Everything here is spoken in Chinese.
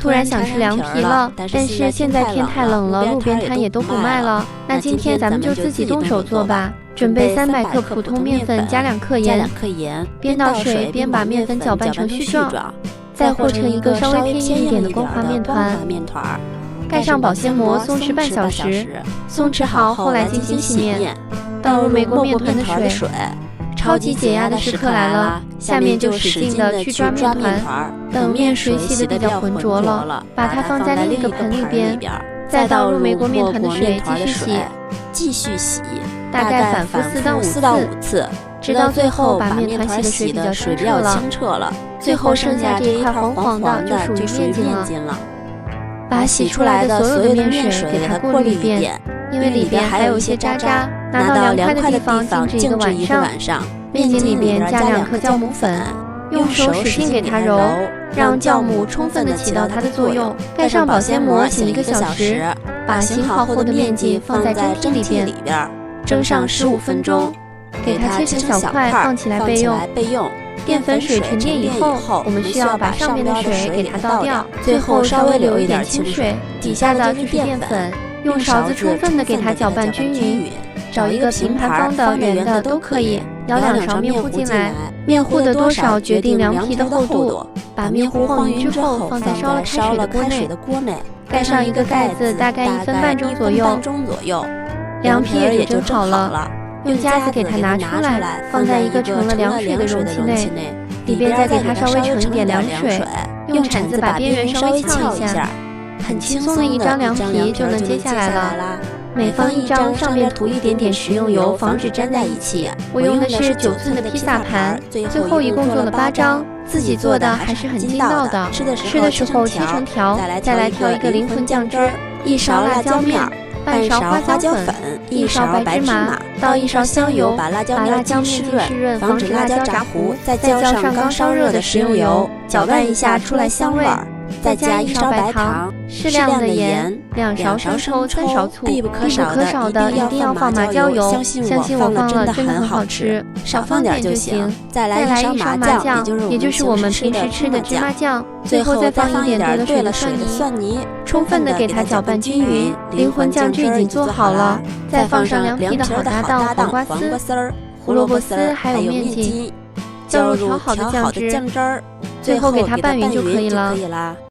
突然想吃凉皮了，但是现在天太冷了，路边摊也都不卖了。那今天咱们就自己动手做吧。准备300克普通面粉，加2克盐，边倒水边把面粉搅拌成絮状，再和成一个稍微偏硬一点的光滑面团。盖上保鲜膜，松弛半小时。松弛好后来进行洗面，倒入没过面团的水。超级解压的时刻来了，下面就使劲的去抓面团。等面水洗得比较浑浊了，把它放在另一个盆里边，再倒入没过面团的水继续洗，大概反复4到5次，直到最后把面团洗的水比较清澈了。最后剩下这一块黄黄的就属于面筋了。把洗出来的所有的面水给它过滤一遍，因为里边还有一些渣渣。拿到凉快的地方静置一个晚上。面筋里边加2克酵母粉，用手使劲给它揉，让酵母充分的起到它的作用。盖上保鲜膜，醒1个小时。把醒好后的面筋放在蒸屉里边，蒸上15分钟，给它切成小块放起来备用。淀粉水沉淀以后，我们需要把上面的水给它倒掉，最后稍微留一点清水，底下的就是淀粉，用勺子充分的给它搅拌均匀。找一个平盘方的、圆的都可以，舀2勺面糊进来，面糊的多少决定凉皮的厚度。把面糊晃匀之后，放在烧了开水的锅内，盖上一个盖子，大概1分半钟左右，凉皮也就蒸好了。用夹子给它拿出来，放在一个盛了凉水的容器内，里边再给它稍微盛一点凉水，用铲子把边缘稍微呛一下，很轻松的一张凉皮就能接下来了。每放一张，上面涂一点点食用油，防止粘在一起。我用的是9寸的披萨盘，最后一共做了8张，自己做的还是很筋道的。吃的时候切成条，再来调一个灵魂酱汁，1勺辣椒面，半勺花椒粉，1勺白芝麻，倒1勺香油，把辣椒面浸湿润，防止辣椒炸糊。再浇上刚烧热的食用油，搅拌一下出来香味儿。再加1勺白糖，适量的盐，2勺生抽，3勺醋，必不可少的一定要放麻椒油，相信我放了真的很好吃，少放点就行。再来1勺麻酱，也就是我们平时吃的芝麻酱。最后再放一点兑了水的蒜泥，充分的给它搅拌均匀。灵魂酱汁已经做好了，再放上凉皮的好搭档黄瓜丝、胡萝卜丝还有面筋，浇入调好的酱汁，最后给它拌匀就可以了。